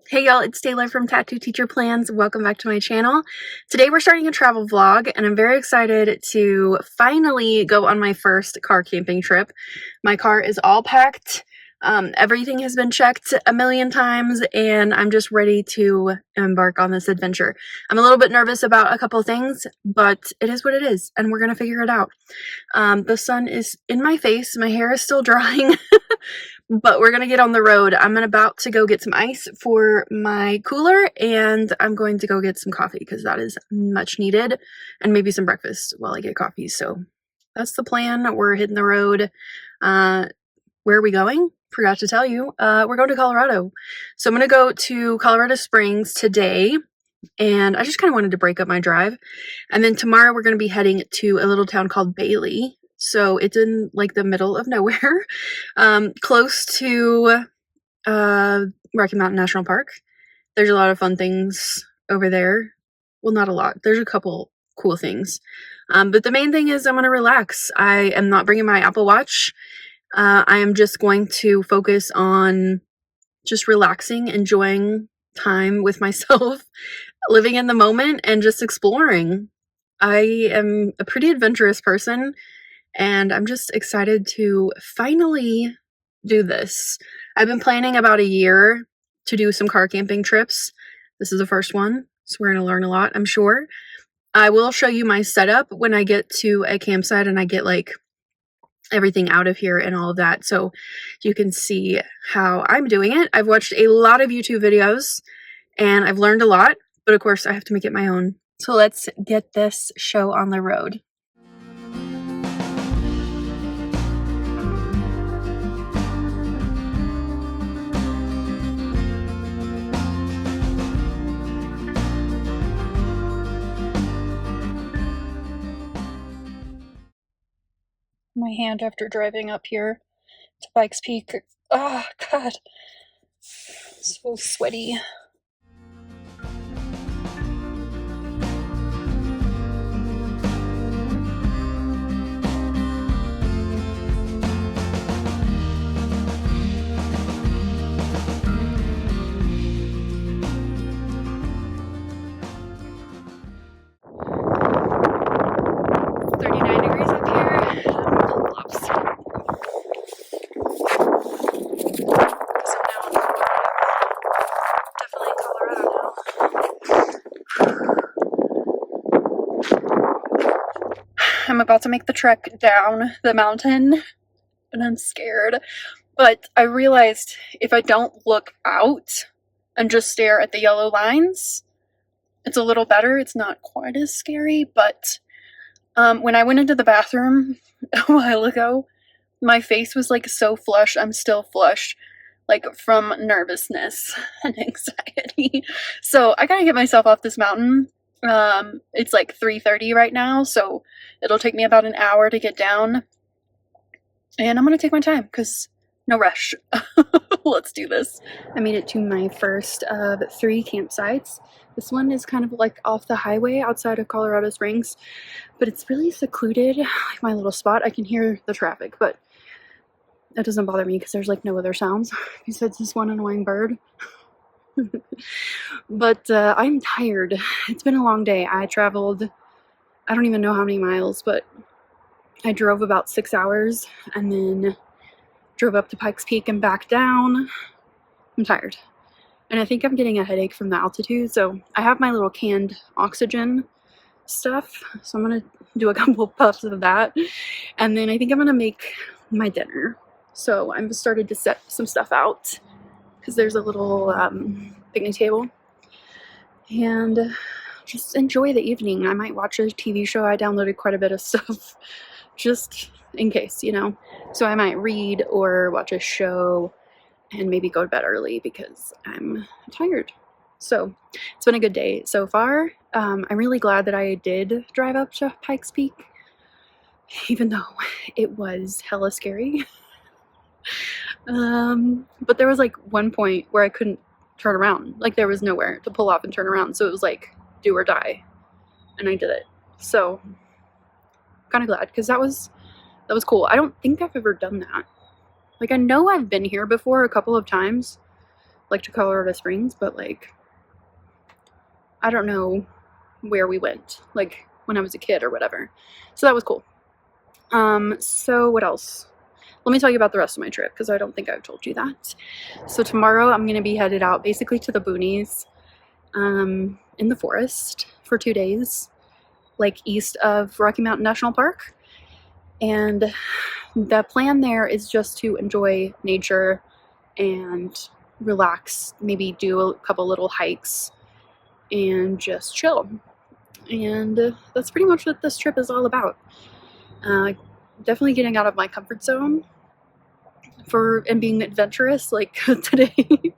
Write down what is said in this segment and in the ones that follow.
Hey y'all, it's Taylor from Tattoo Teacher Plans. Welcome back to my channel. Today we're starting a travel vlog and I'm very excited to finally go on my first car camping trip. My car is all packed. Everything has been checked a million times and I'm just ready to embark on this adventure. I'm a little bit nervous about a couple things, but it is what it is and we're going to figure it out. The sun is in my face. My hair is still drying. But we're gonna get on the road. I'm about to go get some ice for my cooler and I'm going to go get some coffee because that is much needed, and maybe some breakfast while I get coffee. So that's the plan. We're hitting the road. Where are we going? Forgot to tell you. We're going to Colorado. So I'm gonna go to Colorado Springs today, and I just kind of wanted to break up my drive. And then tomorrow we're gonna be heading to a little town called Bailey. So it's in like the middle of nowhere, close to Rocky Mountain National Park. There's a lot of fun things over there. Well, not a lot. There's a couple cool things. But the main thing is I'm going to relax. I am not bringing my Apple Watch. I am just going to focus on just relaxing, enjoying time with myself, living in the moment, and just exploring. I am a pretty adventurous person. And I'm just excited to finally do this. I've been planning about a year to do some car camping trips. This is the first one, so we're going to learn a lot, I'm sure. I will show you my setup when I get to a campsite and I get like everything out of here and all of that, so you can see how I'm doing it. I've watched a lot of YouTube videos and I've learned a lot, but of course I have to make it my own. So let's get this show on the road. My hand after driving up here to Pikes Peak. Oh, God. So sweaty. I'm about to make the trek down the mountain and I'm scared, but I realized if I don't look out and just stare at the yellow lines, it's a little better. It's not quite as scary, but when I went into the bathroom a while ago, my face was like so flushed. I'm still flushed, like from nervousness and anxiety. So I gotta get myself off this mountain. It's like 3:30 right now, so it'll take me about an hour to get down, and I'm gonna take my time because no rush. Let's do this. I made it to my first of 3 campsites. This one is kind of like off the highway outside of Colorado Springs, but it's really secluded, like my little spot. I can hear the traffic, but that doesn't bother me because there's like no other sounds besides this one annoying bird. But I'm tired. It's been a long day. I traveled, I don't even know how many miles, but I drove about 6 hours and then drove up to Pikes Peak and back down. I'm tired. And I think I'm getting a headache from the altitude, so I have my little canned oxygen stuff. So I'm going to do a couple puffs of that. And then I think I'm going to make my dinner. So I've started to set some stuff out because there's a little picnic table, and just enjoy the evening. I might watch a TV show. I downloaded quite a bit of stuff just in case, you know. So I might read or watch a show and maybe go to bed early because I'm tired. So it's been a good day so far. I'm really glad that I did drive up to Pikes Peak, even though it was hella scary. But there was like one point where I couldn't turn around. Like there was nowhere to pull off and turn around. So it was like do or die. And I did it. So kind of glad because that was cool. I don't think I've ever done that. Like I know I've been here before a couple of times, like to Colorado Springs, but like I don't know where we went, like when I was a kid or whatever. So that was cool. So what else? Let me tell you about the rest of my trip, because I don't think I've told you that. So tomorrow I'm going to be headed out basically to the boonies, in the forest for 2 days, like east of Rocky Mountain National Park. And the plan there is just to enjoy nature and relax, maybe do a couple little hikes and just chill. And that's pretty much what this trip is all about. Definitely getting out of my comfort zone and being adventurous. Like today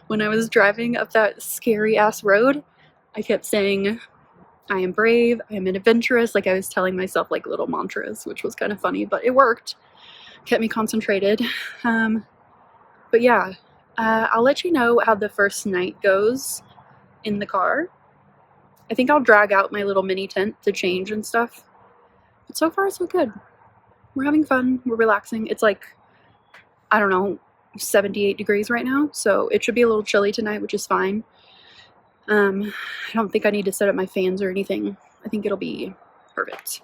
when I was driving up that scary ass road, I kept saying, I am brave, I am adventurous. Like I was telling myself like little mantras, which was kind of funny, but it worked. Kept me concentrated. But yeah, I'll let you know how the first night goes in the car. I think I'll drag out my little mini tent to change and stuff. But so far so good. We're having fun, we're relaxing. It's like, I don't know, 78 degrees right now, so it should be a little chilly tonight, which is fine. I don't think I need to set up my fans or anything. I think it'll be perfect.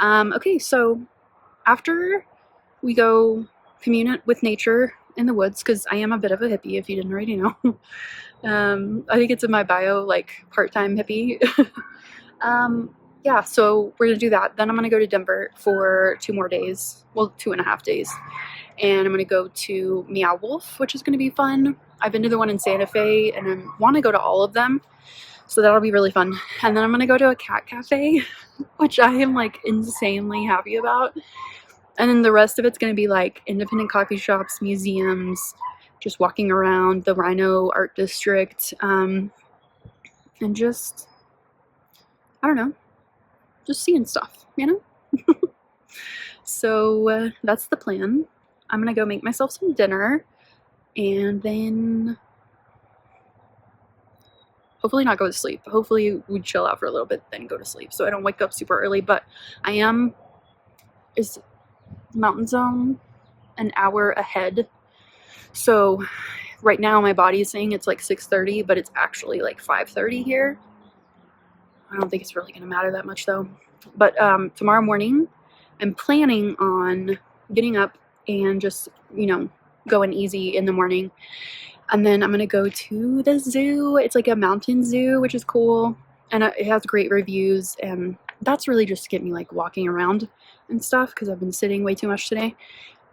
Okay, so after we go commune with nature in the woods, because I am a bit of a hippie, if you didn't already know. I think it's in my bio, like part-time hippie. Yeah, so we're gonna do that. Then I'm gonna go to Denver for 2 more days, well, 2.5 days. And I'm gonna go to Meow Wolf, which is gonna be fun. I've been to the one in Santa Fe, and I want to go to all of them, so that'll be really fun. And then I'm gonna go to a cat cafe, which I am like insanely happy about. And then the rest of it's gonna be like independent coffee shops, museums, just walking around the Rhino Art District, and just, I don't know, just seeing stuff, you know? So that's the plan. I'm gonna go make myself some dinner, and then hopefully not go to sleep. Hopefully we chill out for a little bit, then go to sleep, so I don't wake up super early. But is Mountain Zone an hour ahead? So right now my body is saying it's like 6:30, but it's actually like 5:30 here. I don't think it's really gonna matter that much though. But tomorrow morning I'm planning on getting up and just, you know, going easy in the morning. And then I'm gonna go to the zoo. It's like a mountain zoo, which is cool. And it has great reviews. And that's really just to get me like walking around and stuff, because I've been sitting way too much today.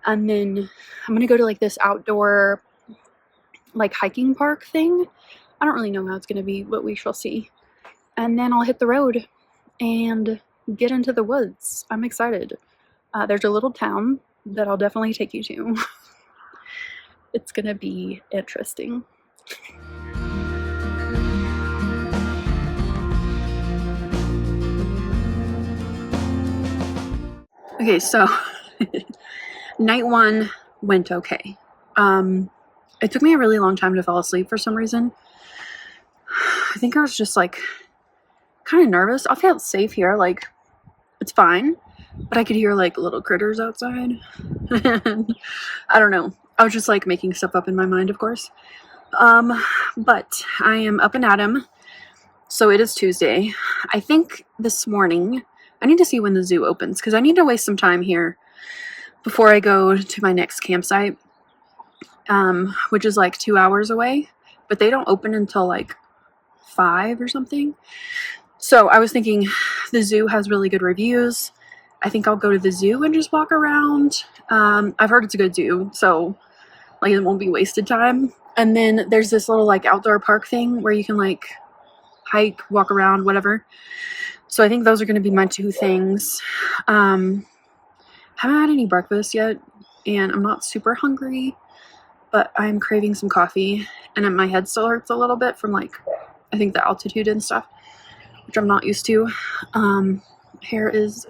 And then I'm gonna go to like this outdoor like hiking park thing. I don't really know how it's gonna be, but we shall see. And then I'll hit the road and get into the woods. I'm excited. There's a little town that I'll definitely take you to. It's gonna be interesting. Okay, so night 1 went okay. It took me a really long time to fall asleep for some reason. I think I was just like kind of nervous. I felt safe here, like it's fine, but I could hear like little critters outside. I don't know. I was just like making stuff up in my mind, of course. But I am up and at 'em. So it is Tuesday. I think this morning I need to see when the zoo opens, because I need to waste some time here before I go to my next campsite, which is like 2 hours away, but they don't open until like 5 or something. So I was thinking the zoo has really good reviews. I think I'll go to the zoo and just walk around. I've heard it's a good zoo, so like it won't be wasted time. And then there's this little like outdoor park thing where you can like hike, walk around, whatever. So I think those are going to be my 2 things. Haven't had any breakfast yet, and I'm not super hungry, but I'm craving some coffee, and my head still hurts a little bit from like, I think the altitude and stuff, which I'm not used to. Hair is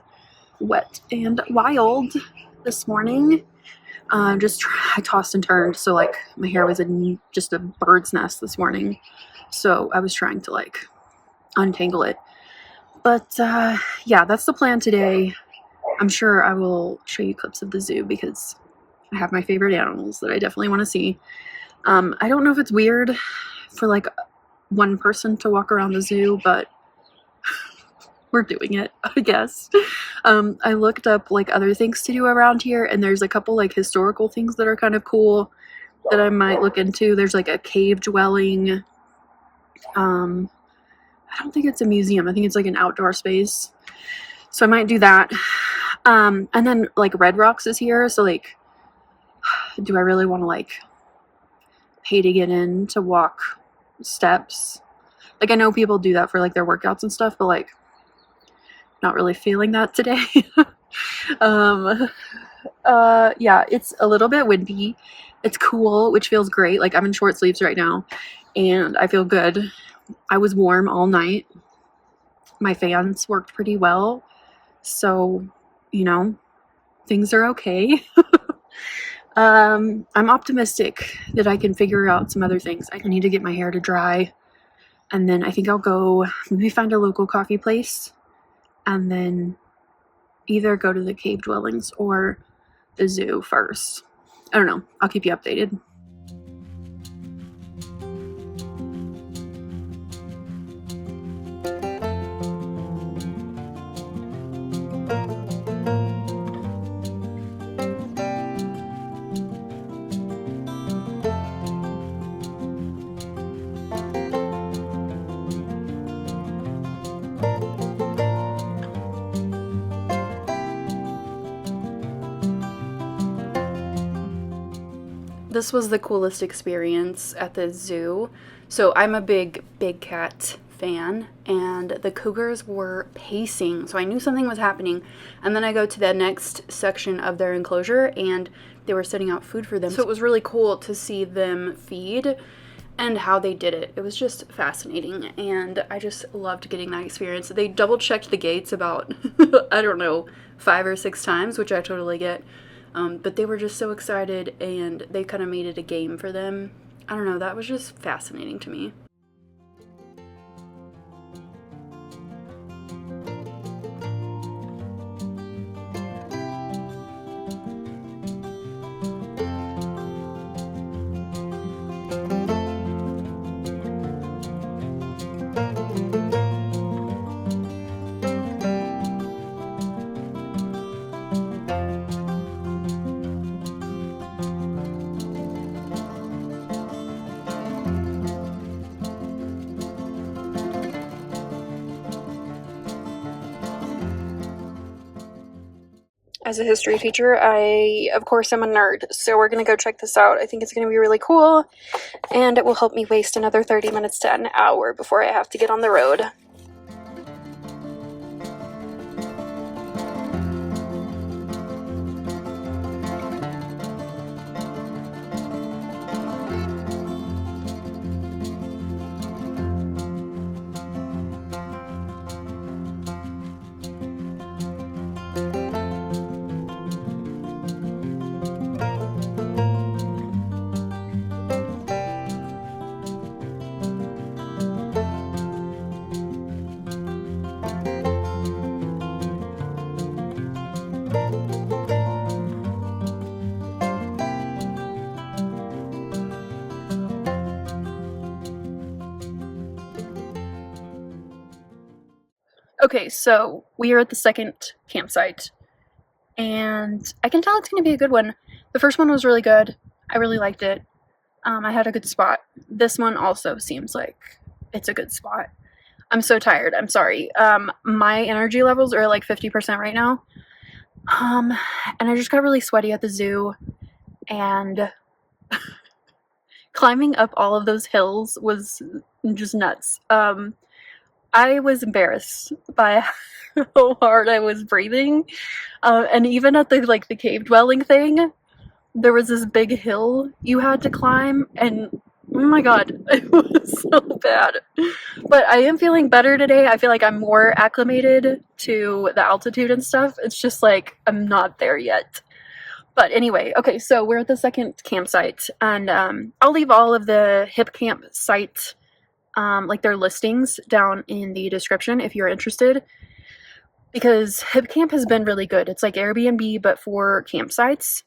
wet and wild this morning. I tossed and turned, so like my hair was in just a bird's nest this morning. So I was trying to like untangle it. But yeah, that's the plan today. I'm sure I will show you clips of the zoo because I have my favorite animals that I definitely want to see. I don't know if it's weird for like one person to walk around the zoo, but we're doing it, I guess. I looked up like other things to do around here, and there's a couple like historical things that are kind of cool that I might look into. There's like a cave dwelling. I don't think it's a museum. I think it's like an outdoor space. So I might do that. And then like Red Rocks is here. So like, do I really want to like pay to get in to walk steps? Like I know people do that for like their workouts and stuff, but like not really feeling that today. Yeah, it's a little bit windy. It's cool, which feels great. Like I'm in short sleeves right now and I feel good. I was warm all night. My fans worked pretty well. So, you know, things are okay. I'm optimistic that I can figure out some other things. I need to get my hair to dry. And then I think I'll go maybe find a local coffee place and then either go to the cave dwellings or the zoo first. I don't know. I'll keep you updated. This was the coolest experience at the zoo. So I'm a big cat fan, and the cougars were pacing, so I knew something was happening. And then I go to the next section of their enclosure and they were setting out food for them. So it was really cool to see them feed and how they did it. It was just fascinating, and I just loved getting that experience. They double checked the gates about I don't know, 5 or 6 times, which I totally get. But they were just so excited, and they kind of made it a game for them. I don't know, that was just fascinating to me. As a history teacher, I, of course, am a nerd, so we're going to go check this out. I think it's going to be really cool, and it will help me waste another 30 minutes to an hour before I have to get on the road. Okay, so we are at the second campsite, and I can tell it's going to be a good one. The first one was really good. I really liked it. I had a good spot. This one also seems like it's a good spot. I'm so tired. I'm sorry. My energy levels are like 50% right now. And I just got really sweaty at the zoo, and climbing up all of those hills was just nuts. I was embarrassed by how hard I was breathing, and even at the cave dwelling thing, there was this big hill you had to climb, and oh my god, it was so bad. But I am feeling better today. I feel like I'm more acclimated to the altitude and stuff. It's just like I'm not there yet. But anyway, okay, so we're at the second campsite, and I'll leave all of the hip campsite like their listings down in the description if you're interested, because Hip Camp has been really good. It's like Airbnb but for campsites,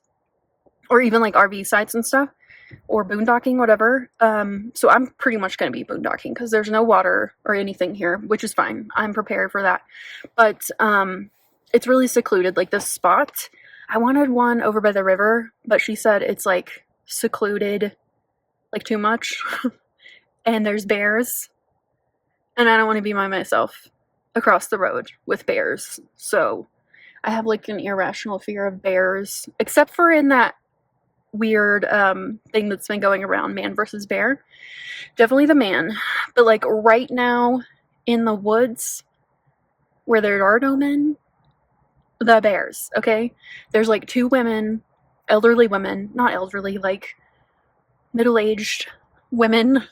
or even like RV sites and stuff. or boondocking, whatever. So I'm pretty much going to be boondocking because there's no water or anything here, which is fine. I'm prepared for that. But it's really secluded, like this spot. I wanted one over by the river, but she said it's like secluded, like too much. And there's bears. And I don't want to be by myself across the road with bears. So I have like an irrational fear of bears, except for in that weird thing that's been going around, man versus bear. Definitely the man. But like right now in the woods where there are no men, the bears, okay? There's like two women, elderly women, not elderly, like middle-aged women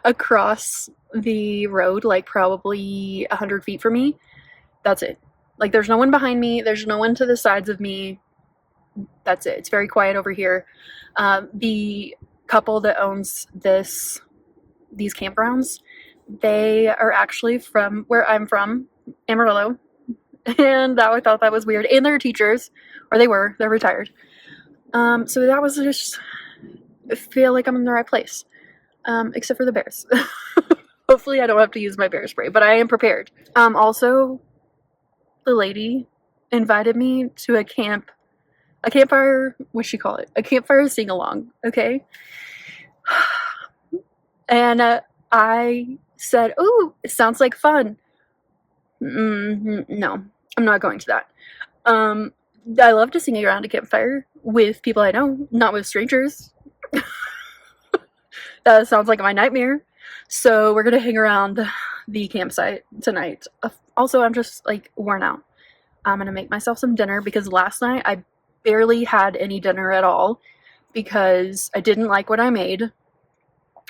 across the road, like probably 100 feet from me. That's it. Like there's no one behind me, there's no one to the sides of me. That's it. It's very quiet over here. The couple that owns these campgrounds, they are actually from where I'm from, Amarillo. And I thought that was weird. And they're teachers, or they're retired. So that was just, I feel like I'm in the right place. Except for the bears. Hopefully I don't have to use my bear spray, but I am prepared. Also, the lady invited me to a campfire, what'd she call it? A campfire sing-along, okay? And I said, "Ooh, it sounds like fun." No, I'm not going to that. I love to sing around a campfire with people I know, not with strangers. That sounds like my nightmare. So we're gonna hang around the campsite tonight. Also, I'm just like worn out. I'm gonna make myself some dinner because last night I barely had any dinner at all because I didn't like what I made.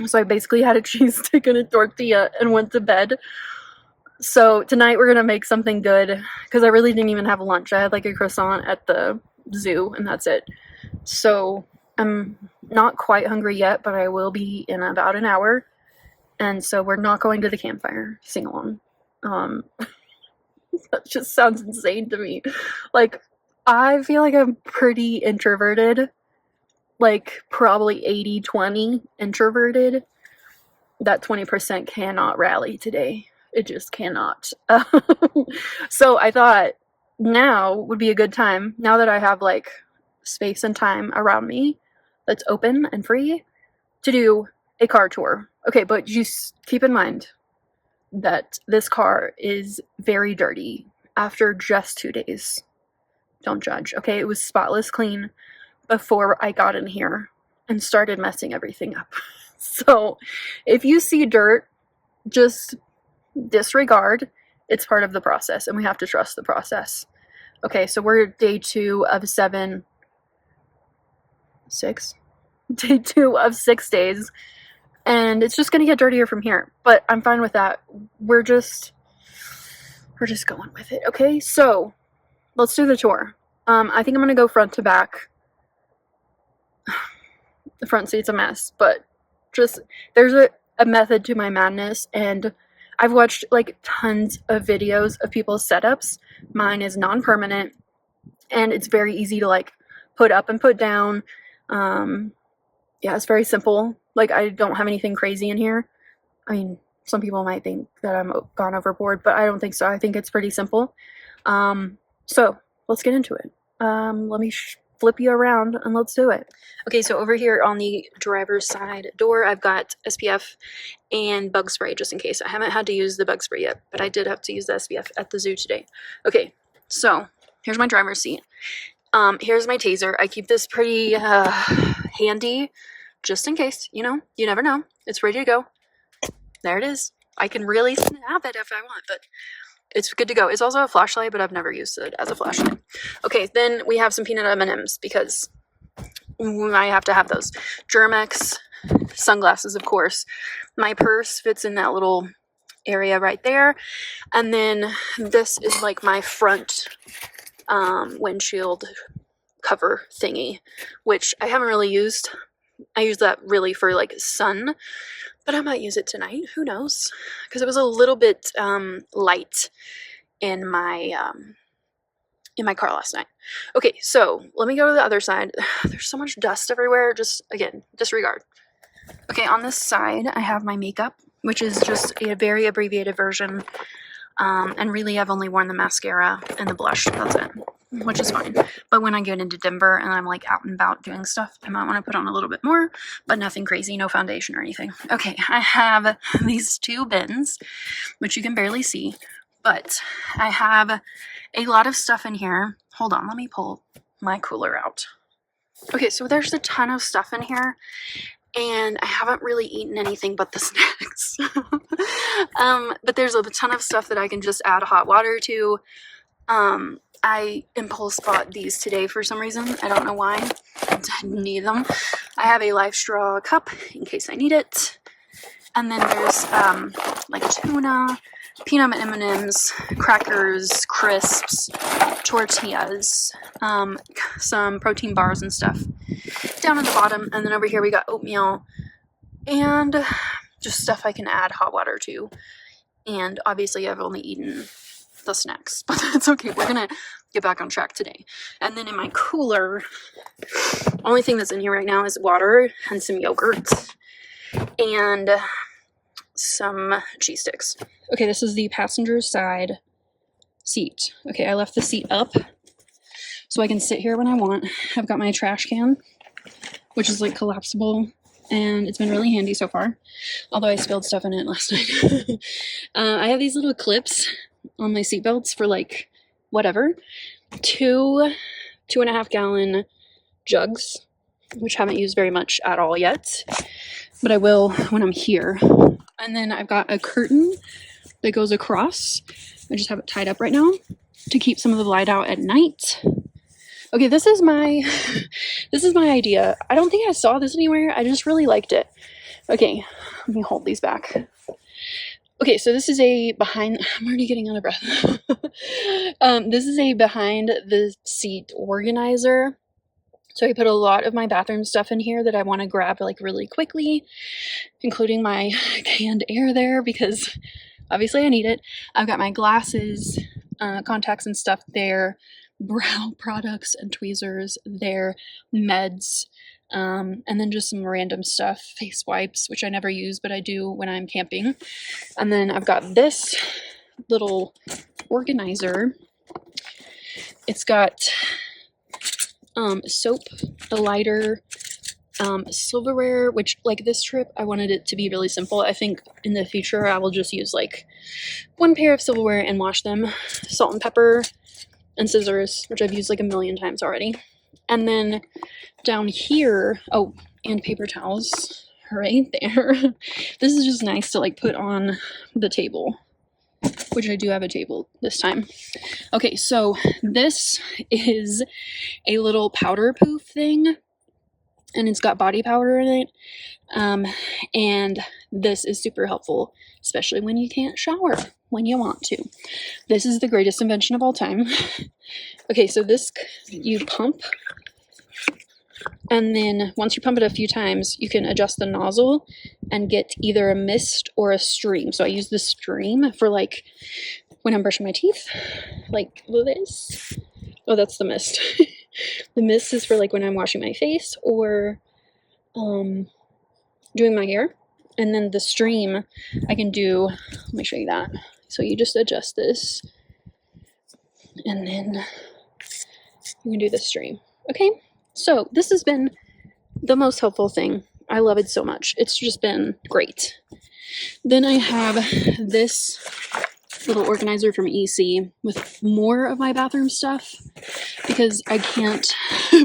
So I basically had a cheese stick and a tortilla and went to bed. So tonight we're gonna make something good because I really didn't even have lunch. I had like a croissant at the zoo and that's it. So I'm not quite hungry yet, but I will be in about an hour. And so we're not going to the campfire sing-along. That just sounds insane to me. Like, I feel like I'm pretty introverted. Like, probably 80-20 introverted. That 20% cannot rally today. It just cannot. So I thought now would be a good time, now that I have, like, space and time around me that's open and free, to do a car tour. Okay, but just keep in mind that this car is very dirty after just 2 days. Don't judge, okay? It was spotless clean before I got in here and started messing everything up. So if you see dirt, just disregard. It's part of the process and we have to trust the process. Okay, so we're day 2 of 6 days, and it's just gonna get dirtier from here, but I'm fine with that. We're just going with it. Okay, so let's do the tour. I think I'm gonna go front to back. The front seat's a mess, but just there's a method to my madness, and I've watched like tons of videos of people's setups. Mine is non-permanent and it's very easy to like put up and put down. Yeah, it's very simple. Like, I don't have anything crazy in here. I mean, some people might think that I'm gone overboard, but I don't think so. I think it's pretty simple. So let's get into it. Let me flip you around and let's do it. Okay, so over here on the driver's side door, I've got SPF and bug spray just in case. I haven't had to use the bug spray yet, but I did have to use the SPF at the zoo today. Okay, so here's my driver's seat. Here's my taser. I keep this pretty handy just in case, you know, you never know. It's ready to go. There it is. I can really snap it if I want, but it's good to go. It's also a flashlight, but I've never used it as a flashlight. Okay, then we have some peanut M&Ms because I have to have those. Germex, sunglasses, of course. My purse fits in that little area right there. And then this is like my front windshield cover thingy, which I haven't really used. I use that really for like sun, but I might use it tonight. Who knows? Because it was a little bit light in my in my car last night. Okay, so let me go to the other side. There's so much dust everywhere. Just, again, disregard. Okay, on this side, I have my makeup, which is just a very abbreviated version. And really, I've only worn the mascara and the blush. That's it, which is fine. But when I get into Denver and I'm like out and about doing stuff, I might want to put on a little bit more, but nothing crazy, no foundation or anything. Okay, I have these two bins, which you can barely see, but I have a lot of stuff in here. Hold on, let me pull my cooler out. Okay, so there's a ton of stuff in here, and I haven't really eaten anything but the snacks. But there's a ton of stuff that I can just add hot water to. I impulse bought these today for some reason. I don't know why. I didn't need them. I have a Life Straw cup in case I need it. And then there's like tuna, peanut M&Ms, crackers, crisps, tortillas, some protein bars and stuff down at the bottom. And then over here we got oatmeal and just stuff I can add hot water to. And obviously I've only eaten the snacks, but that's okay. We're gonna get back on track today. And then in my cooler, only thing that's in here right now is water and some yogurt and some cheese sticks. Okay, this is the passenger side seat. Okay, I left the seat up so I can sit here when I want. I've got my trash can, which is like collapsible, and it's been really handy so far, although I spilled stuff in it last night. I have these little clips on my seat belts for like whatever, 2.5 gallon jugs, which I haven't used very much at all yet, but I will when I'm here. And then I've got a curtain that goes across. I just have it tied up right now to keep some of the light out at night. Okay, this is my idea. I don't think I saw this anywhere. I just really liked it. Okay, let me hold these back. Okay, so this is a behind, I'm already getting out of breath. This is a behind the seat organizer. So I put a lot of my bathroom stuff in here that I want to grab like really quickly, including my canned air there because obviously I need it. I've got my glasses, contacts and stuff there, brow products and tweezers there, meds, and then just some random stuff, face wipes, which I never use, but I do when I'm camping. And then I've got this little organizer. It's got soap, a lighter, silverware, which like this trip I wanted it to be really simple. I think in the future I will just use like one pair of silverware and wash them, salt and pepper and scissors, which I've used like a million times already. And then down here, oh, and paper towels right there. This is just nice to like put on the table, which I do have a table this time. Okay, so this is a little powder poof thing, and it's got body powder in it. And this is super helpful, especially when you can't shower when you want to. This is the greatest invention of all time. Okay, so this you pump, and then once you pump it a few times, you can adjust the nozzle and get either a mist or a stream. So I use the stream for like when I'm brushing my teeth, like this. Oh, that's the mist. The mist is for like when I'm washing my face or doing my hair. And then the stream I can do, let me show you that. So you just adjust this and then you can do the stream. Okay, so this has been the most helpful thing. I love it so much. It's just been great. Then I have this little organizer from EC with more of my bathroom stuff because I can't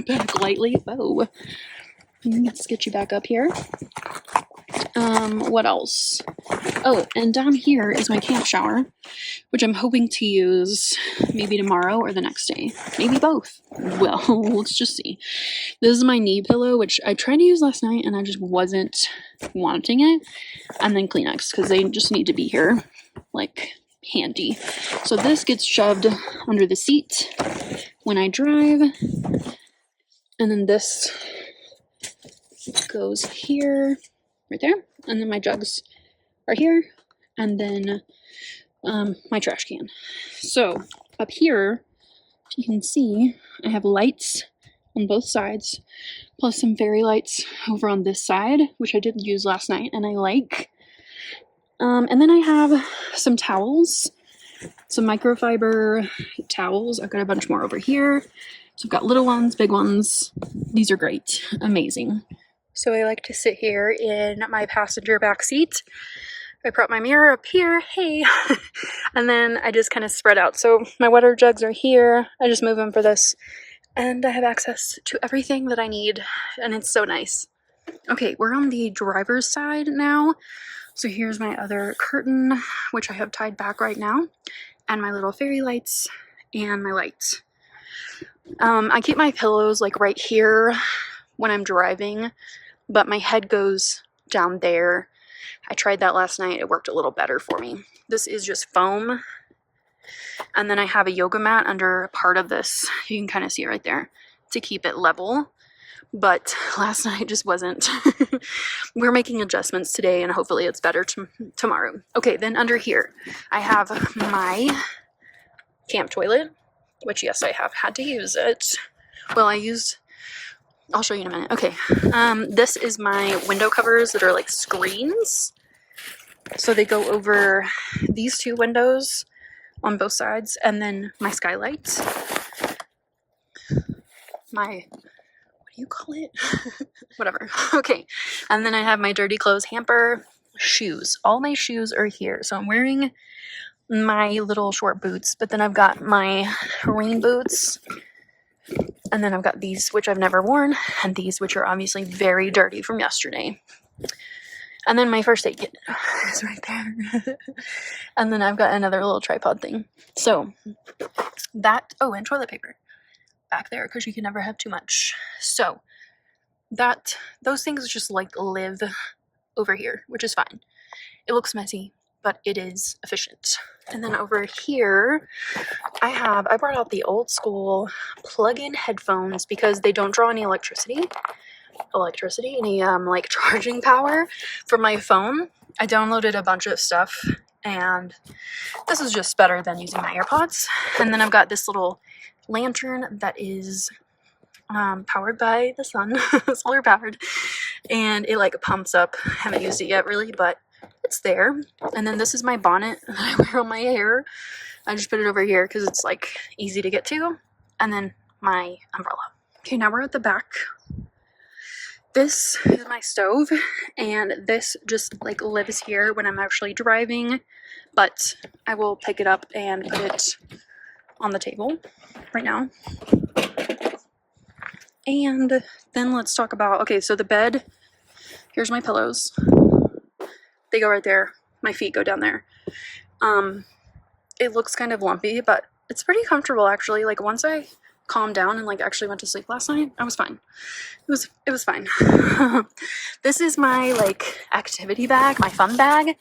pack lightly. Oh, let's get you back up here. What else? Oh, and down here is my camp shower, which I'm hoping to use maybe tomorrow or the next day. Maybe both. Well, let's just see. This is my knee pillow, which I tried to use last night and I just wasn't wanting it. And then Kleenex, because they just need to be here, like, handy. So this gets shoved under the seat when I drive. And then this goes here, right there. And then my jugs are here. And then my trash can. So up here You can see I have lights on both sides, plus some fairy lights over on this side, which I did use last night and I like. And then I have some towels, some microfiber towels. I've got a bunch more over here. So I've got little ones, big ones. These are great, amazing. So I like to sit here in my passenger back seat. I brought my mirror up here, hey, and then I just kind of spread out. So my water jugs are here. I just move them for this, and I have access to everything that I need, and it's so nice. Okay, we're on the driver's side now. So here's my other curtain, which I have tied back right now, and my little fairy lights and my lights. I keep my pillows like right here when I'm driving, but my head goes down there. I tried that last night. It worked a little better for me. This is just foam. And then I have a yoga mat under part of this. You can kind of see it right there to keep it level. But last night just wasn't. We're making adjustments today and hopefully it's better tomorrow. Okay, then under here, I have my camp toilet, which yes, I have had to use it. Well, I'll show you in a minute. Okay, this is my window covers that are like screens. So they go over these two windows on both sides, and then my skylight. My, what do you call it? Whatever. Okay, and then I have my dirty clothes hamper, shoes. All my shoes are here. So I'm wearing my little short boots, but then I've got my rain boots. And then I've got these, which I've never worn, and these, which are obviously very dirty from yesterday. And then my first aid kit is right there. And then I've got another little tripod thing. So that, oh, and toilet paper back there, because you can never have too much. So those things just like live over here, which is fine. It looks messy, but it is efficient. And then over here, I brought out the old school plug-in headphones because they don't draw any any like charging power for my phone. I downloaded a bunch of stuff and this is just better than using my AirPods. And then I've got this little lantern that is powered by the sun, solar powered, and it like pumps up. I haven't used it yet really, but it's there. And then this is my bonnet that I wear on my hair. I just put it over here because it's like easy to get to. And then my umbrella. Okay, now we're at the back. This is my stove, and this just like lives here when I'm actually driving, but I will pick it up and put it on the table right now. And then let's talk about, okay, so the bed, here's my pillows. They go right there. My feet go down there. It looks kind of lumpy, but it's pretty comfortable actually. Like once I calmed down and like actually went to sleep last night, I was fine. It was fine. This is my like activity bag, my fun bag.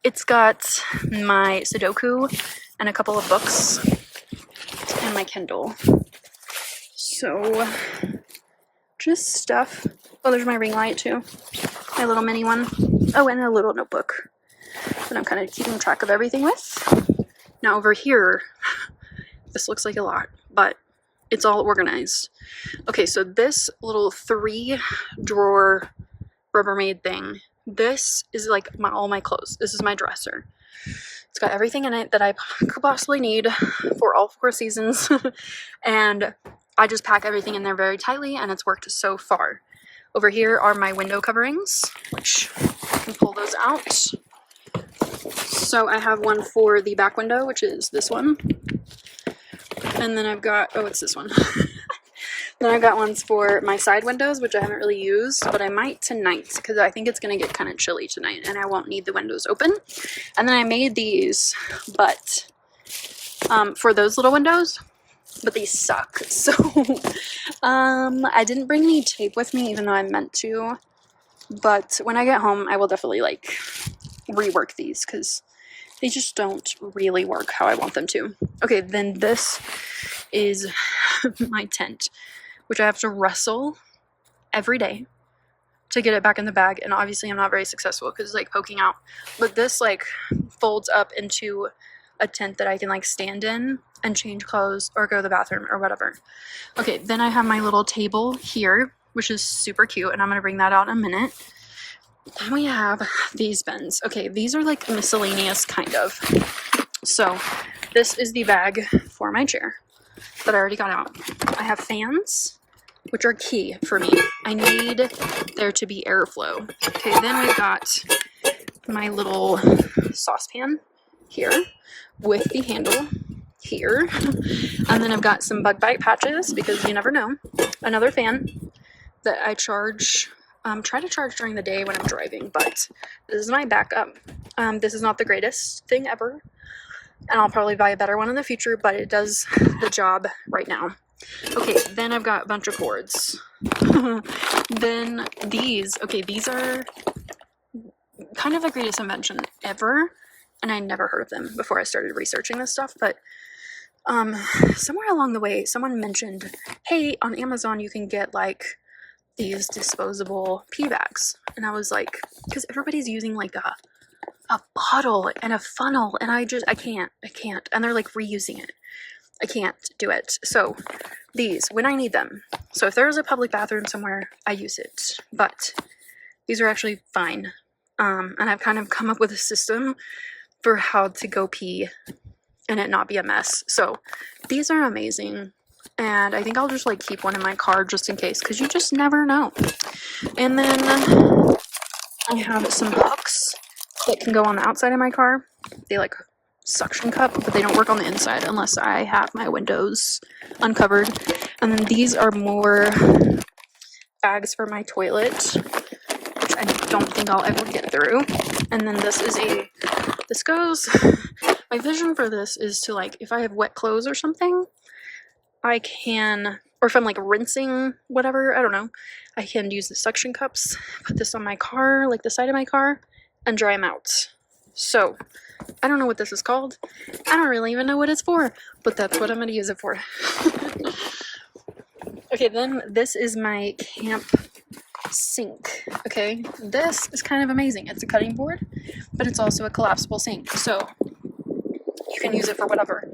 It's got my Sudoku and a couple of books and my Kindle. So just stuff. Oh, there's my ring light too. My little mini one. Oh, and a little notebook that I'm kind of keeping track of everything with. Now over here, this looks like a lot, but it's all organized. Okay, so this little 3-drawer Rubbermaid thing, this is like all my clothes. This is my dresser. It's got everything in it that I could possibly need for all 4 seasons. And I just pack everything in there very tightly, and it's worked so far. Over here are my window coverings, which I can pull those out. So I have one for the back window, which is this one. And then I've got, oh, it's this one. Then I've got ones for my side windows, which I haven't really used, but I might tonight because I think it's going to get kind of chilly tonight and I won't need the windows open. And then I made these, but for those little windows, but these suck. So I didn't bring any tape with me, even though I meant to. But when I get home, I will definitely like rework these because they just don't really work how I want them to. Okay, then this is my tent, which I have to wrestle every day to get it back in the bag. And obviously I'm not very successful because it's like poking out. But this like folds up into a tent that I can like stand in and change clothes or go to the bathroom or whatever. Okay, then I have my little table here, which is super cute, and I'm gonna bring that out in a minute. Then we have these bins. Okay, these are like miscellaneous kind of. So this is the bag for my chair that I already got out. I have fans, which are key for me. I need there to be airflow. Okay, then we've got my little saucepan here with the handle here. And then I've got some bug bite patches because you never know. Another fan that I charge, try to charge during the day when I'm driving, but this is my backup. This is not the greatest thing ever, and I'll probably buy a better one in the future, but it does the job right now. Okay, then I've got a bunch of cords. Then these, okay, these are kind of the greatest invention ever, and I never heard of them before I started researching this stuff, but somewhere along the way, someone mentioned, hey, on Amazon you can get like these disposable pee bags, and I was like, because everybody's using like a bottle and a funnel, and I can't, and they're like reusing it. I can't do it. So these, when I need them, so if there's a public bathroom somewhere, I use it, but these are actually fine. And I've kind of come up with a system for how to go pee and it not be a mess. So these are amazing, and I think I'll just like keep one in my car just in case, because you just never know. And then I have some hooks that can go on the outside of my car. They like suction cup, but they don't work on the inside unless I have my windows uncovered. And then these are more bags for my toilet, which I don't think I'll ever get through. And then this goes, my vision for this is to, like, if I have wet clothes or something, I can, or if I'm like rinsing whatever, I don't know, I can use the suction cups, put this on my car, like the side of my car, and dry them out. So I don't know what this is called. I don't really even know what it's for, but that's what I'm going to use it for. Okay, then this is my camp sink. Okay, this is kind of amazing. It's a cutting board, but it's also a collapsible sink, so you can use it for whatever.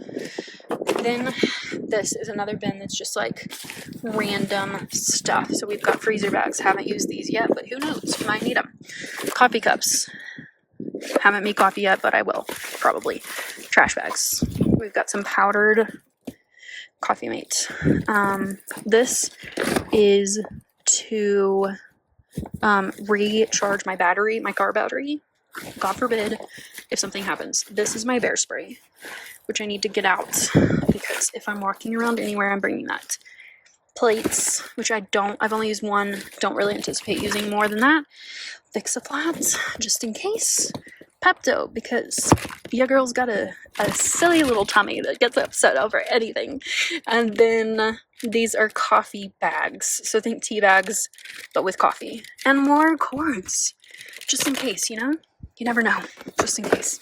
Then this is another bin that's just like random stuff. So we've got freezer bags. Haven't used these yet, but who knows? Might need them. Coffee cups. Haven't made coffee yet, but I will, probably. Trash bags. We've got some powdered Coffee Mate. This is to recharge my battery, my car battery. God forbid if something happens. This is my bear spray, which I need to get out because if I'm walking around anywhere, I'm bringing that. Plates, which I've only used one, don't really anticipate using more than that. Fix-a-Flats, just in case. Pepto, because your girl's got a silly little tummy that gets upset over anything. And then these are coffee bags, so think tea bags, but with coffee. And more cords, just in case, you know? You never know, just in case.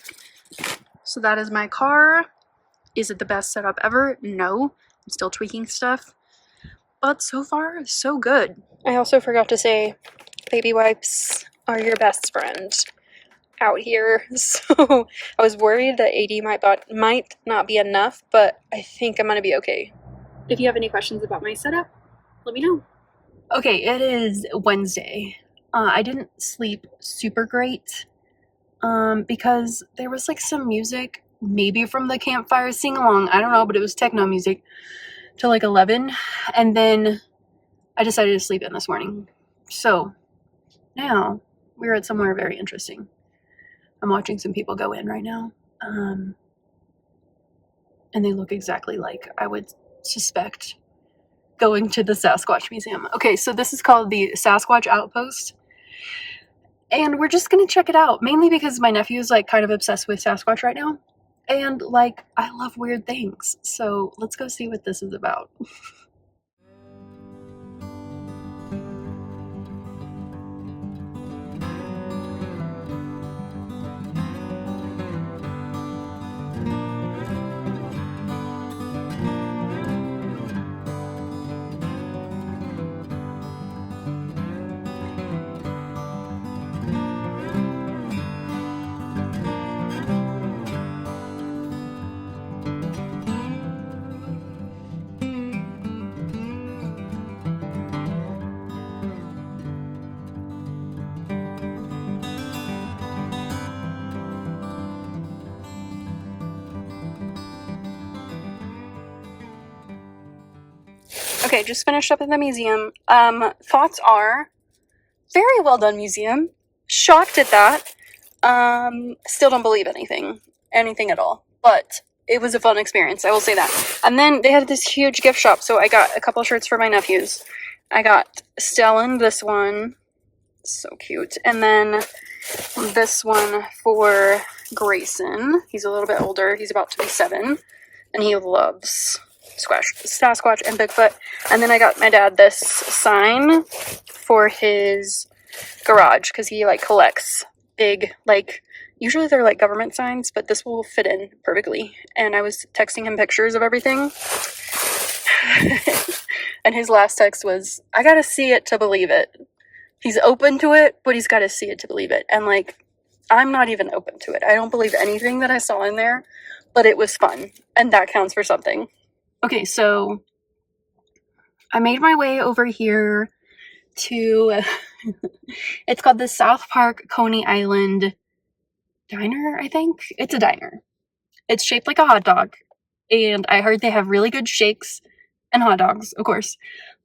So that is my car. Is it the best setup ever? No, I'm still tweaking stuff. But so far, so good. I also forgot to say, baby wipes are your best friend out here. So I was worried that 80 might not be enough, but I think I'm gonna be okay. If you have any questions about my setup, let me know. Okay, it is Wednesday. I didn't sleep super great because there was like some music, maybe from the Campfire sing-along, I don't know, but it was techno music till like 11, and then I decided to sleep in this morning. So now we're at somewhere very interesting. I'm watching some people go in right now, and they look exactly like I would suspect going to the Sasquatch Museum. Okay, so this is called the Sasquatch Outpost, and we're just gonna check it out, mainly because my nephew is like kind of obsessed with Sasquatch right now, and like I love weird things, so let's go see what this is about. Okay, just finished up in the museum. Thoughts are, very well done museum. Shocked at that. Still don't believe anything at all. But it was a fun experience, I will say that. And then they had this huge gift shop, so I got a couple shirts for my nephews. I got Stellan this one. So cute. And then this one for Grayson. He's a little bit older. He's about to be 7. And he loves Sasquatch and Bigfoot. And then I got my dad this sign for his garage because he like collects big, like, usually they're like government signs, but this will fit in perfectly. And I was texting him pictures of everything. And his last text was, I gotta see it to believe it. He's open to it, but he's gotta see it to believe it. And like, I'm not even open to it. I don't believe anything that I saw in there, but it was fun. And that counts for something. Okay, so I made my way over here to, it's called the South Park Coney Island Diner, I think. It's a diner. It's shaped like a hot dog. And I heard they have really good shakes and hot dogs, of course.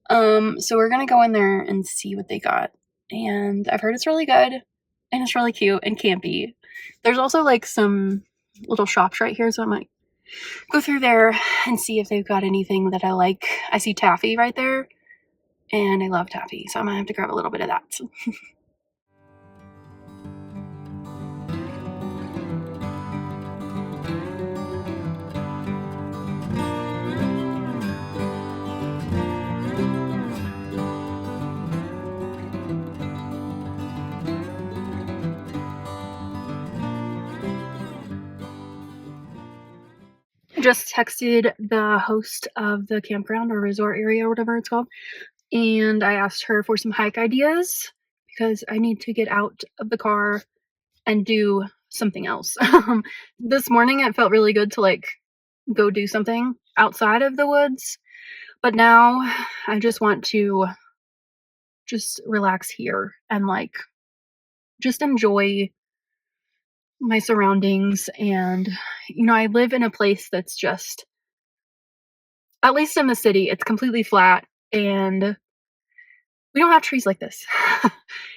So we're gonna go in there and see what they got. And I've heard it's really good. And it's really cute and campy. There's also like some little shops right here, so I might go through there and see if they've got anything that I like. I see taffy right there. And I love taffy, so I might have to grab a little bit of that. I just texted the host of the campground or resort area or whatever it's called, and I asked her for some hike ideas because I need to get out of the car and do something else. This morning it felt really good to like go do something outside of the woods, but now I just want to just relax here and like just enjoy my surroundings. And you know, I live in a place that's just, at least in the city, it's completely flat and we don't have trees like this.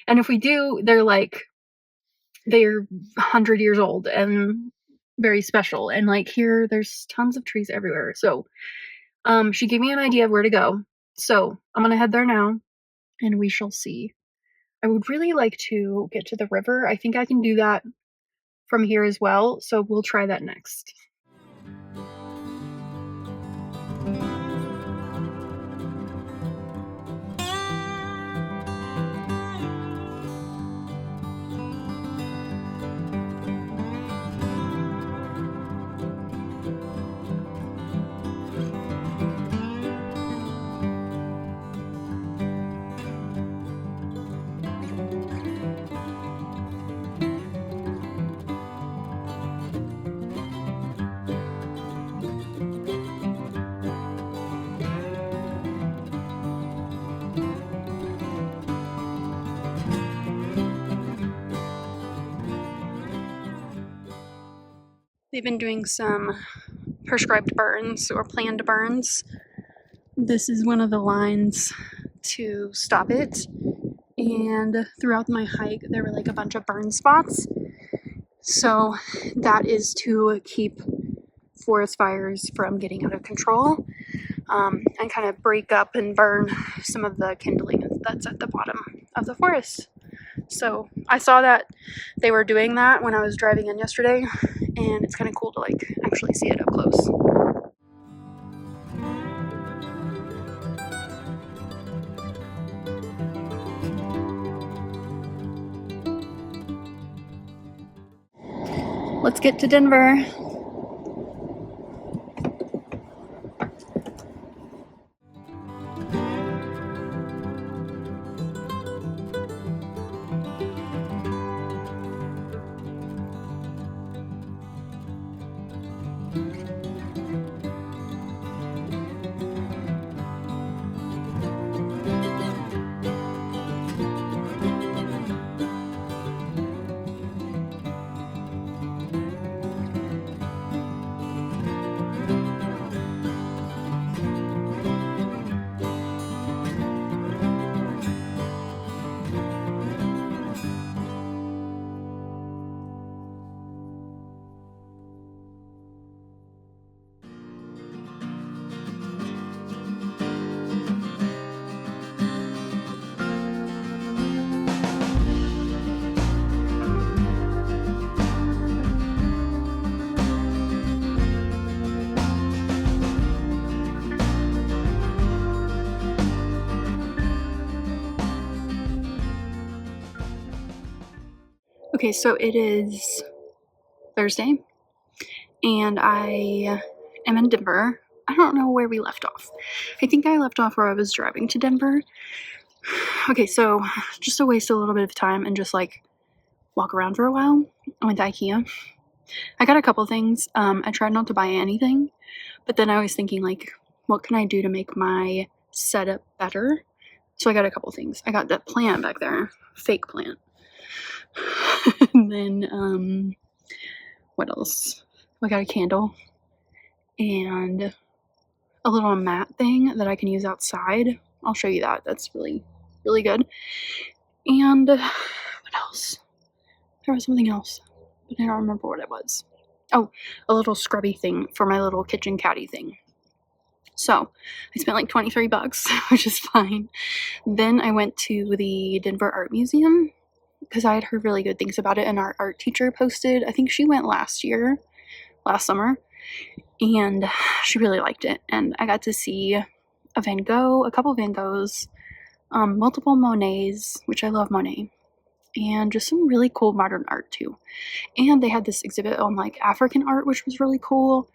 And if we do, they're 100 years old and very special. And like here, there's tons of trees everywhere. So she gave me an idea of where to go. So I'm gonna head there now and we shall see. I would really like to get to the river. I think I can do that from here as well. So we'll try that next. They've been doing some prescribed burns or planned burns. This is one of the lines to stop it. And throughout my hike, there were like a bunch of burn spots. So that is to keep forest fires from getting out of control and kind of break up and burn some of the kindling that's at the bottom of the forest. So I saw that they were doing that when I was driving in yesterday, and it's kind of cool to like actually see it up close. Let's get to Denver. Okay, so it is Thursday, and I am in Denver. I don't know where we left off. I think I left off where I was driving to Denver. Okay, so just to waste a little bit of time and just like walk around for a while, I went to IKEA. I got a couple things. I tried not to buy anything, but then I was thinking like, what can I do to make my setup better? So I got a couple things. I got that plant back there, fake plant. And then, what else? I got a candle and a little mat thing that I can use outside. I'll show you that. That's really, really good. And what else? There was something else, but I don't remember what it was. Oh, a little scrubby thing for my little kitchen caddy thing. So I spent like 23 bucks, which is fine. Then I went to the Denver Art Museum because I had heard really good things about it, and our art teacher posted, I think she went last summer, and she really liked it. And I got to see a Van Gogh, a couple Van Goghs, multiple Monets, which I love Monet, and just some really cool modern art too. And they had this exhibit on like African art, which was really cool,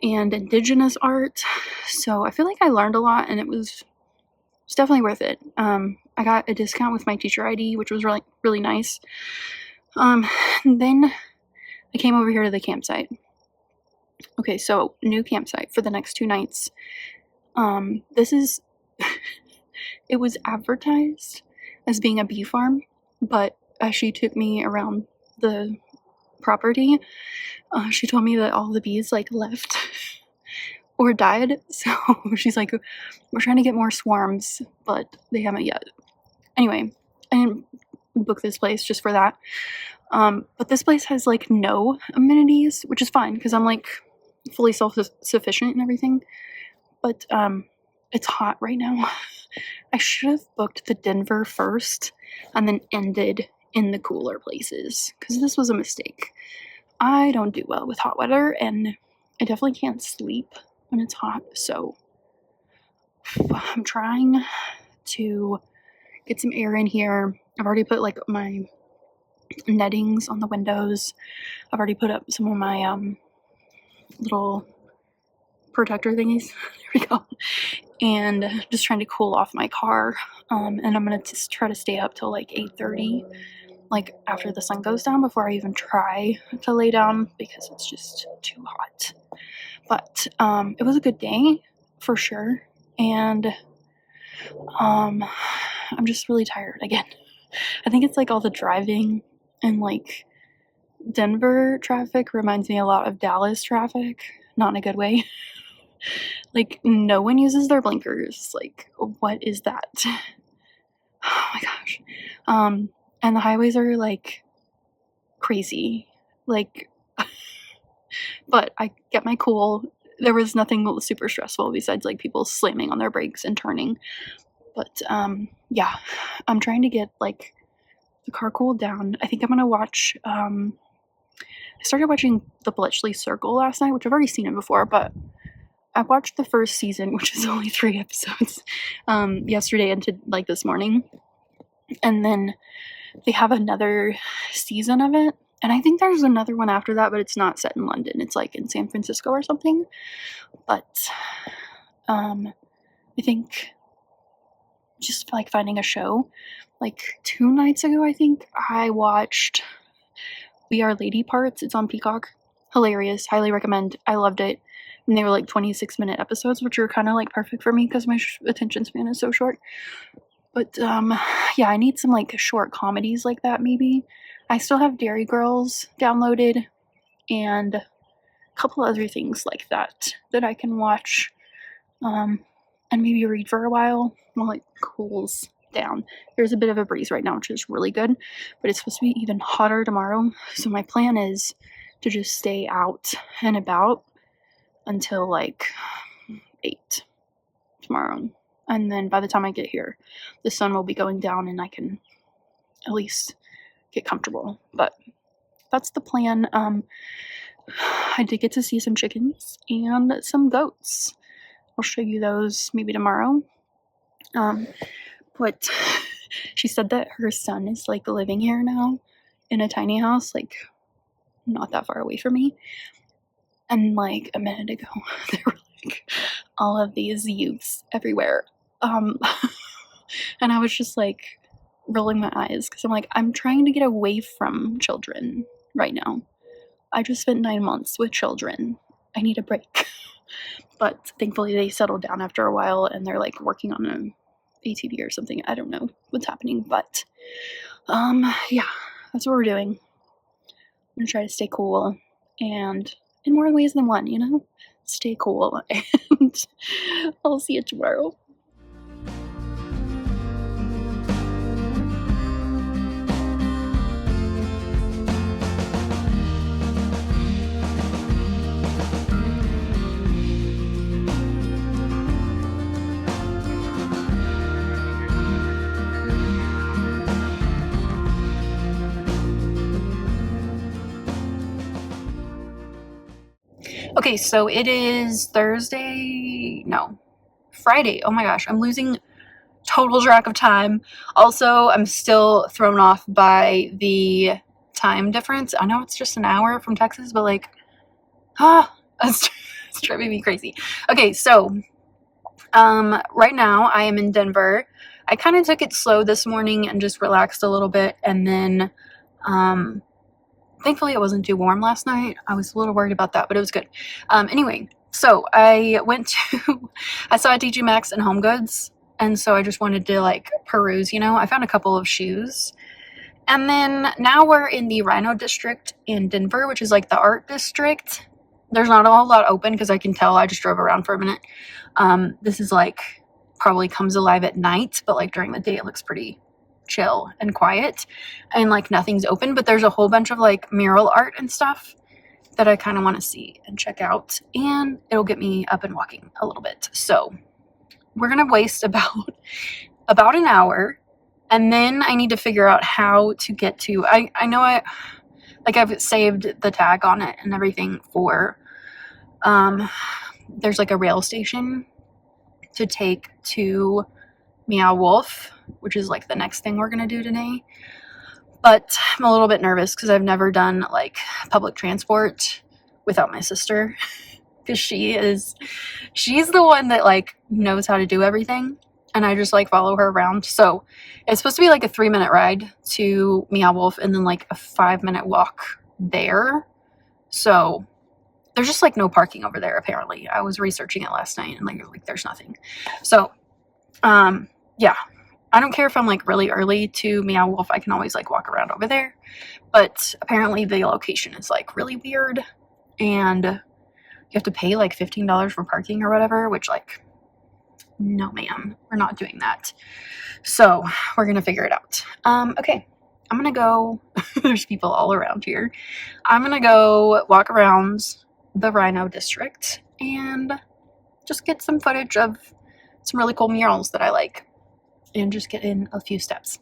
and indigenous art. So I feel like I learned a lot, and it's definitely worth it. I got a discount with my teacher ID, which was really, really nice. And then I came over here to the campsite. Okay, so new campsite for the next 2 nights. This is, it was advertised as being a bee farm, but as she took me around the property, she told me that all the bees like left or died. So she's like, we're trying to get more swarms, but they haven't yet. Anyway, I didn't book this place just for that. But this place has like no amenities, which is fine because I'm like fully self-sufficient and everything. But it's hot right now. I should have booked the Denver first and then ended in the cooler places because this was a mistake. I don't do well with hot weather, and I definitely can't sleep when it's hot, so I'm trying to get some air in here. I've already put like my nettings on the windows. I've already put up some of my little protector thingies. There we go. And just trying to cool off my car. And I'm gonna just try to stay up till like 8:30, like after the sun goes down, before I even try to lay down because it's just too hot. But it was a good day for sure, and I'm just really tired again. I think it's like all the driving, and like Denver traffic reminds me a lot of Dallas traffic, not in a good way. Like no one uses their blinkers. Like what is that? Oh my gosh. And the highways are like crazy. Like but I get my cool. There was nothing super stressful besides like people slamming on their brakes and turning. But yeah, I'm trying to get like the car cooled down. I think I'm gonna watch I started watching The Bletchley Circle last night, which I've already seen it before, but I watched the first season, which is only 3 episodes, yesterday into like this morning. And then they have another season of it. And I think there's another one after that, but it's not set in London. It's like in San Francisco or something. But I think just like finding a show. Like 2 nights ago, I think I watched We Are Lady Parts. It's on Peacock. Hilarious. Highly recommend. I loved it. And they were like 26-minute episodes, which are kind of like perfect for me because my attention span is so short. But yeah, I need some like short comedies like that maybe. I still have Dairy Girls downloaded and a couple other things like that that I can watch and maybe read for a while it cools down. There's a bit of a breeze right now, which is really good, but it's supposed to be even hotter tomorrow. So my plan is to just stay out and about until like 8 tomorrow. And then by the time I get here, the sun will be going down and I can at least get comfortable. But that's the plan. I did get to see some chickens and some goats. I'll show you those maybe tomorrow. But she said that her son is like living here now, in a tiny house, like not that far away from me. And like a minute ago, there were like all of these youths everywhere. And I was just like rolling my eyes because I'm like, I'm trying to get away from children right now. I just spent 9 months with children. I need a break. But thankfully they settled down after a while and they're like working on an ATV or something. I don't know what's happening, but yeah, that's what we're doing. I'm gonna try to stay cool, and in more ways than one, you know? Stay cool, and I'll see you tomorrow. Okay, so it is Friday. Oh my gosh, I'm losing total track of time. Also, I'm still thrown off by the time difference. I know it's just an hour from Texas, but like, it's driving me crazy. Okay, so right now I am in Denver. I kind of took it slow this morning and just relaxed a little bit, and then thankfully it wasn't too warm last night. I was a little worried about that, but it was good. Anyway, so I saw a TJ Maxx and Home Goods, and so I just wanted to like peruse, you know. I found a couple of shoes. And then now we're in the Rhino District in Denver, which is like the art district. There's not a whole lot open because I can tell. I just drove around for a minute. This is like probably comes alive at night, but like during the day it looks pretty chill and quiet, and like nothing's open, but there's a whole bunch of like mural art and stuff that I kind of want to see and check out, and it'll get me up and walking a little bit. So we're gonna waste about an hour, and then I need to figure out how to get to I know I've saved the tag on it and everything for there's like a rail station to take to Meow Wolf, which is like the next thing we're gonna do today. But I'm a little bit nervous because I've never done like public transport without my sister, because she's the one that like knows how to do everything, and I just like follow her around. So it's supposed to be like a 3-minute ride to Meow Wolf and then like a 5-minute walk there. So there's just like no parking over there apparently. I was researching it last night and like there's nothing. So yeah, I don't care if I'm like really early to Meow Wolf. I can always like walk around over there, but apparently the location is like really weird, and you have to pay like $15 for parking or whatever, which like, no ma'am, we're not doing that. So we're gonna figure it out. Okay, I'm gonna go there's people all around here. I'm gonna go walk around the Rhino District and just get some footage of some really cool murals that I like, and just get in a few steps.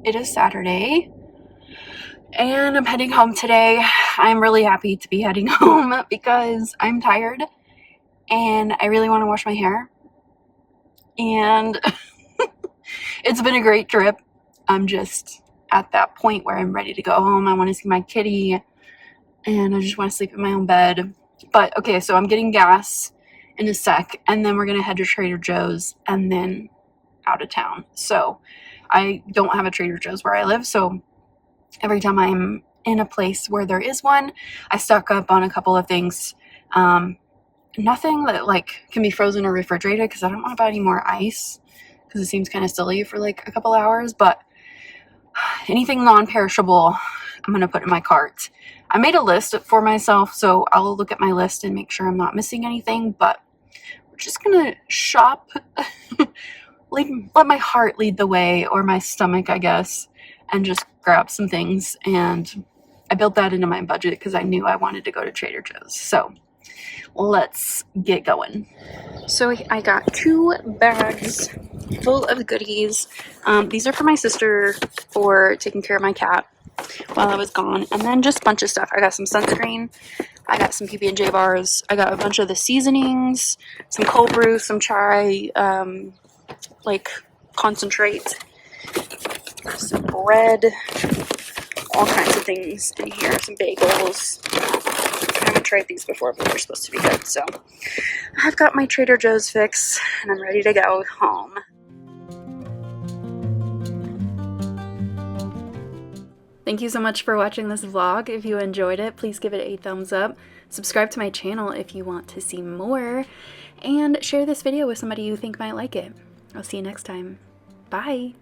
It is Saturday and I'm heading home today. I'm really happy to be heading home because I'm tired and I really want to wash my hair. And it's been a great trip. I'm just at that point where I'm ready to go home. I want to see my kitty and I just want to sleep in my own bed. But okay, so I'm getting gas in a sec and then we're going to head to Trader Joe's and then out of town. So I don't have a Trader Joe's where I live, so every time I'm in a place where there is one, I stock up on a couple of things. Nothing that like can be frozen or refrigerated because I don't want to buy any more ice because it seems kind of silly for like a couple hours, but anything non-perishable I'm gonna put in my cart. I made a list for myself, so I'll look at my list and make sure I'm not missing anything, but we're just gonna shop. Let my heart lead the way, or my stomach, I guess, and just grab some things. And I built that into my budget because I knew I wanted to go to Trader Joe's. So let's get going. So I got 2 bags full of goodies. These are for my sister for taking care of my cat while I was gone. And then just a bunch of stuff. I got some sunscreen. I got some PB&J bars. I got a bunch of the seasonings, some cold brew, some chai, like concentrate, some bread, all kinds of things in here, some bagels. I haven't tried these before, but they're supposed to be good. So I've got my Trader Joe's fix and I'm ready to go home. Thank you so much for watching this vlog. If you enjoyed it, please give it a thumbs up. Subscribe to my channel if you want to see more, and share this video with somebody you think might like it. I'll see you next time. Bye!